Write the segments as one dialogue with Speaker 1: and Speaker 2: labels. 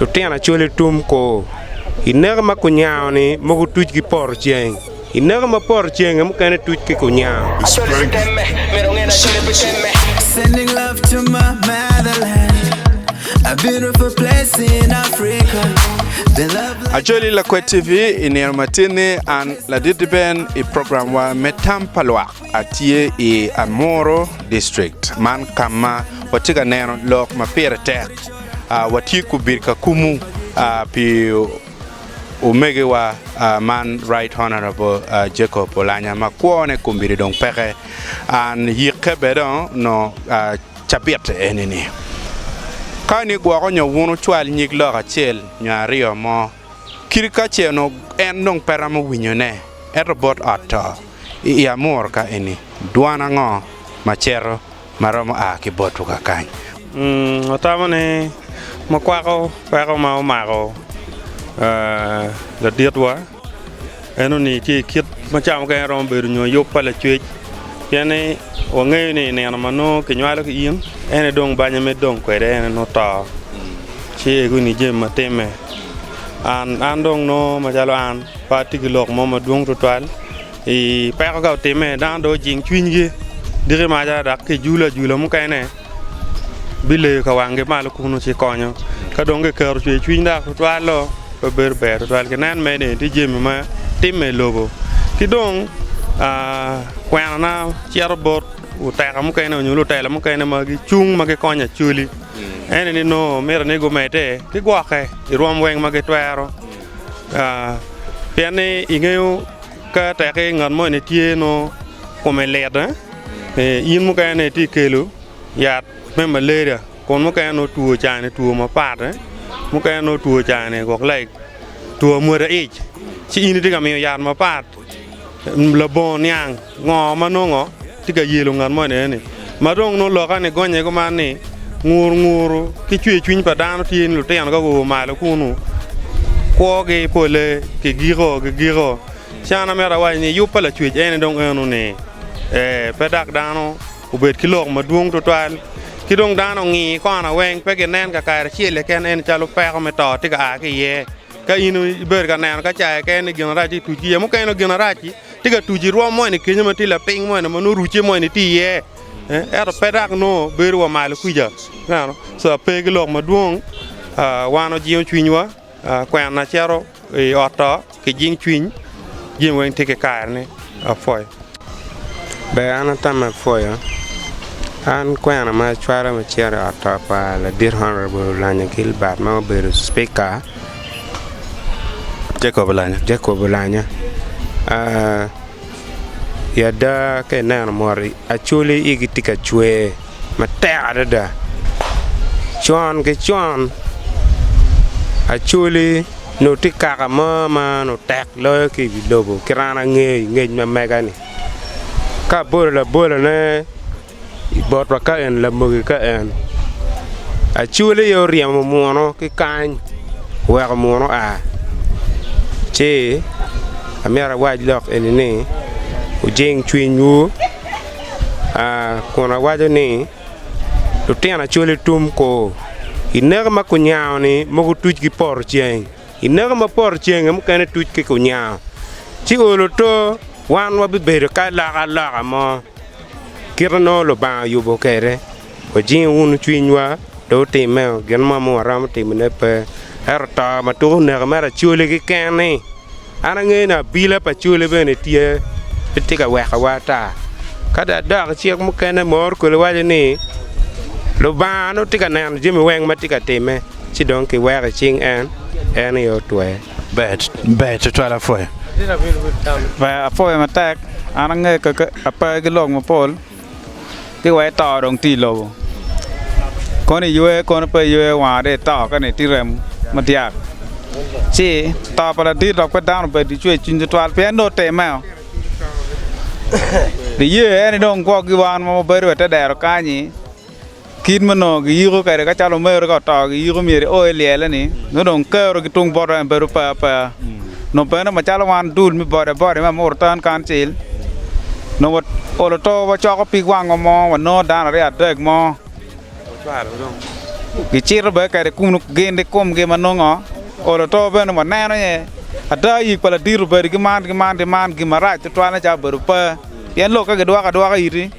Speaker 1: to tiana Acholi tum ko inaga makunyao ni mogu tuj ki por cheng inaga ma por cheng am kana tuj ki kunyao
Speaker 2: sending love to my motherland, a beautiful place in Africa.
Speaker 3: Acholi Lakwed TV in matini and la didben a program wa metampalwa atie e Amuru district man kama watiga neno lok mapere tek watiku birka kumu pi umege wa man right honorable Jacob Oulanya makwone kumbiri dong peke and yikebedon no chapiet enini kani gwa ko nyawunu chwal nyig loka chel nyario mo kirika cheno en dong peramo winyone erobot ato I Amuru ka eni duana ngo machero maromo kibotu ka kany
Speaker 4: otamane makwako pero mako la dietwa eno ni ti kit macham ka rom beru nyo yopa la chwe yani wange ni ne mano ke nywalo ki yin ene dong banya me dong kwere ene no ta chi egu ni je mateme an dong no majalo an pati ki lok mo madung to twal e pa ko teme dan do jing chwingi dire ma ja dak ke jula mu kayne bile ka wange mal ku no ci konyo ka dong ke ker chwe chwinda to twal lo ko ber ber twal ke nan me ne ti je ma teme logo ki dong kwana chiarbot utaka mu kayne nyulu tela mu kayne magi chung magi konya chuli ene ni no mera ne go mete ki gwake irom weng magi twero piane ingeu ka ta ke ngan mo ne tie no come leda yin mu kayne ti kelu ya me malaria kon mu kayne no tuo chane tuo ma pat mu kayne no tuo chane go like tuo mu ra ich chi ini diga mi ya ma pat la bon yang ngo manongo tiga yelo ngan mo ne ni madong no lo kan ne gonye ko man ni nguru ki chwe chwin pa dan tin lu ten ko go ma lo kunu ko ge pole ke giro chana mera wa ni yupa la chwe ene dong enu ne pedak dano ubet kilok maduong to twal ki dong dano ngi ko na weng pe ke nen ka ka chiele ken en chalo pe ko me to tiga ke ye ka inu ber ka nen ka cha ke ni gina raji tu ji mo ke no gina raji tiga tuji ro mo ni kenya mati la ping mo na manu ruche mo ni ti ye era pedak no beru wa mal kuja no so pe glo maduong wano jion chwinywa kwa na chero e oto ke jing chwiny jim wen tike kaer ni afoy
Speaker 1: be anatama foya an kwa na ma chwara ma chero oto pa la dir honorable Oulanya Gilbert ma beru speaker Jacob Oulanya yada ke nan mori Acholi igitika chwe matada da chon Acholi no tikaka mama no tek lo ki bilobo kirana nge ma megani ka bola ne bot ka en la mugi ka en Acholi yo riamo mono ki kan wa mono che amera waj lok enini ujeng chwinyu kona wajo ni to tiana Acholi tum ko inaga makunyao ni mogu tuj ki por cheng inaga ma por cheng am kana tuj ki kunyao chi olo to wan wa be ka la mo kirno lo ba yubo kere ojing unu chwinywa do timeo gen ma mo ram timne pe erta ma to ne ma Acholi ki kene ana ngena bila pa Acholi bene tie tika weka wata kada dag chiek mu kene mor ko waje ni lo ba no tika nan jimi weng ma tika teme chi don ki weka ching en yo twe
Speaker 3: bet to la foy
Speaker 5: và phôi mà tag anh nghe cái apa cái lồng mà pol cái quay tàu đồng tì lô con này vui con phải vui hòa để tàu cái này tì rem mà tiạc chị tàu para đi đọc cái down phải đi chơi chuyên cho phải nốt tệ mèo đi vui anh đông qua cái van mà bây giờ ta đẻ rồi cái gì kín mà nó cái yêu cái cái cháu mới rồi cái tàu cái yêu cái ôi lẹ lên nè nó đông cơ rồi cái tung bọt rồi bây giờ pa no pena ma chala wan dul mi bore ma mortan kan chil no wat olo to wa choko pig wang mo wa no dan re adek mo gichir ba ka de kum gende kom ge manongo olo to ben mo nano ye ada yi pala dir ba gi man gi mara to twana cha ber pa pian lo ka ge dwa ka iri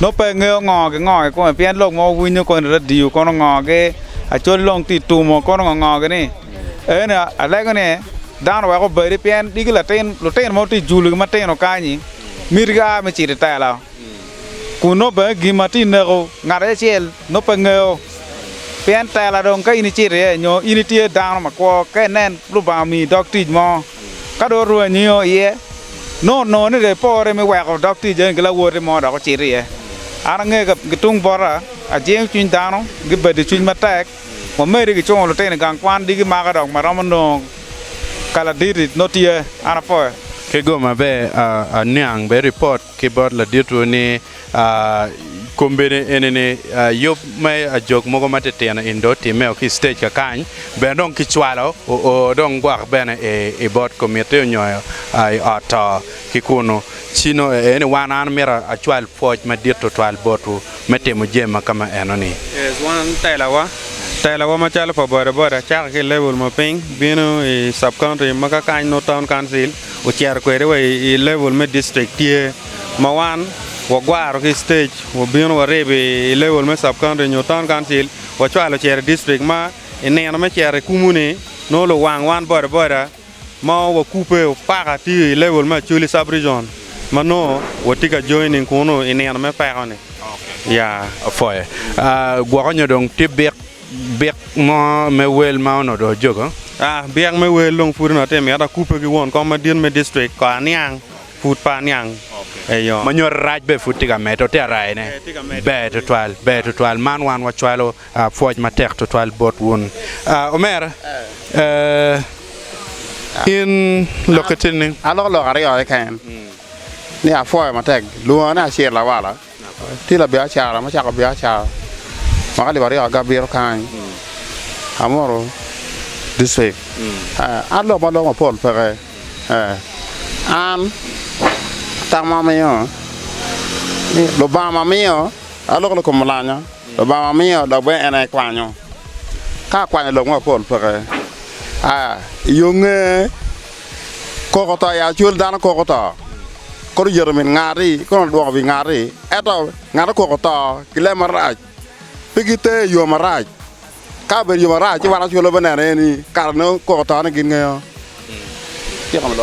Speaker 5: no pe ngo ko pian lo mo winyo ko radio ko ngo ge a chol long ti tu mo ko ngo ge ni na ala ge ne dan wa ko ber pian digla ten lo ten mo ti julu ma ten no ka ni mirga me chi ta la kuno ba gi mati nego ngare chel no pe ngeo pian ta la dong ka ini chi re nyo ini tie dan ma ko ke nen lu ba mi dok ti mo ka do ru ni yo ye no ni de po re me wa ko dok ti je la wo re mo da ko chi re ara nge ga gitung bora a jeng chin dan gi ba de chin ma tek mo me ri gi chong lo te ne gang kwan di gi ma ga dong ma ram no kala di no tie ana po
Speaker 3: ke go ma be a nyang be report ke bot la ditu ni kombene enene yop mai a jog mogo mate tena indo time o ki stage ka kan be don ki chwalo o don gwa bene e bot komite nyoyo ai ata ki kuno chino ene wana an mera a chwal foj ma dirto twal botu mete mo jema kama enoni
Speaker 4: yes one tela wa ma chala pa bora cha ke level ma ping bino e sub county ma ka kan no town council o cher ko re e level me district tie ma wan wo gwaro ki stage wo bino wa rebe level me sub county no town council wo chwalo cher district ma ene na ma cher kumune no lo wang wan bora ma wo kupe o para ti level ma chuli sub region ma no wo tika joining kono ene na me pa ne ya
Speaker 3: foye gwaronyo dong tibek mo me wel ma no do jogo
Speaker 4: biang me wel long fur na te me ada kupe gi won ko ma dien me district ko aniang fut pa aniang
Speaker 3: ma nyor raj be futiga meto te rai ne be to twal man wan wa chwalo foj ma tek to twal bot won omer in lokatin
Speaker 6: alo lo ari ay kan ni a foj ma tek lu na cher la wala ti la be a chara ma cha ka be a chara ma li bari aga biro kan Amuru district alo ma lo ma pol pere an tama mio ni lo ba ma mio alo ko Oulanya lo ba ma mio lo be ene kwanyo ka kwanyo lo ma pol pere yonge ko ta ya chul dan ko ta ko yermin ngari ko do bi ngari eto ngara ko ta kile maraj pigite yo maraj ka be yo maraj ci wara chulo benere ni karno ko ta na gin ngayo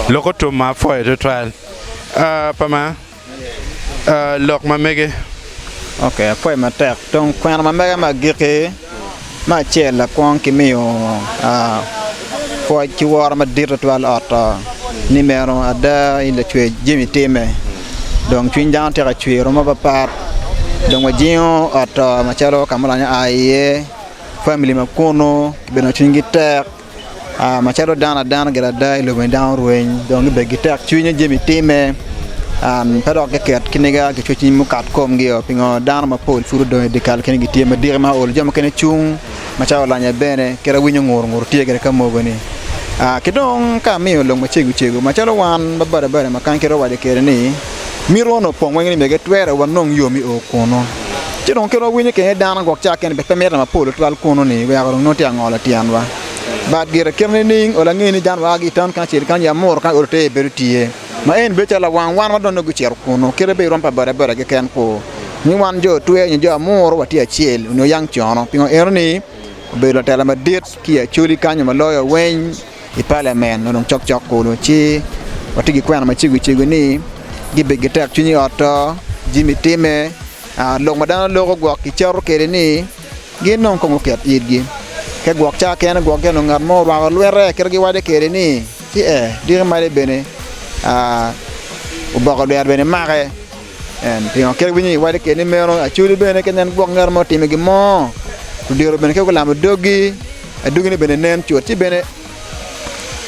Speaker 3: loko to ma foye to twal pama lok ma mege
Speaker 7: okay foye ma tek donc kwana ma mege ma gike ma chela kon ki mio foye ci wor ma dir twal ata numéro ada il tue jimi teme donc tu ndan te tue ro ma ba par donc ma jion ata ma chalo kamala aye family ma kono beno chingi tek ma chalo dana gara dai lo down ruin donc be gitak tunya jemi time pero ke ket kiniga ke chuchi mu kat kom gi pingo dana ma pol furu do de kal kenigi time dir ma ol jam kene chung ma chalo lanya bene kera winyo ngur tie gere kamo goni kidong ka mi lo ma chegu ma chalo wan babare ma kan kero wade kere ni mirono pongwe ni mege twere wanong yomi o kono kidong kero winyo ke dana gok cha ken be pemera ma pol twal kono ni we agoro no ti angola tianwa bad gira kerne ning ola ngini jan wagi tan kan chir kan ya mor kan orte berutie ma en be chala wan ma don no gucher kuno kere be rompa bare ge ken ko ni wan jo tuwe ni jo mor wati achiel no yang chono pingo erni be lo tela ma dit ki Acholi kanyo ma loyo wen i parliament no chok ko lo chi wati gi kwana ma chigu ni gi be getak chuni auto jimi time lo ma dan lo go ki charo kere ni gi non ko ket yidgi ke gwak cha ken gwak no ngar mo wa lwere kergi wade kere ni ti dire male bene o bago der bene mare en pingo kergi ni wade kene mero Acholi bene kenen gwak ngar mo timigi mo to dire bene ke ko lam dogi ni bene nen chuti bene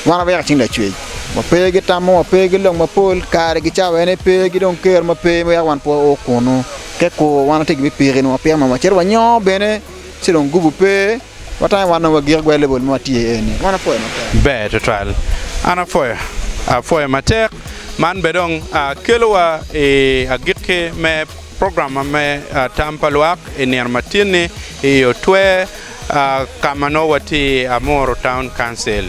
Speaker 7: wana ba yakin la chwe mo pege tamo pege long mo pol kare gi cha wene pege don ker mo pe mo ya wan po o kono ke ko wana tigi pege no pe ma cher wa nyo bene si don gubu pe wata wana wa gir gwele bol mo tie eni wana foye
Speaker 3: be to twal ana foye matek man bedong kelwa a gitke me program me Tampalwak in Yarmatini iyo twe Kamanowati Amuru Town Council.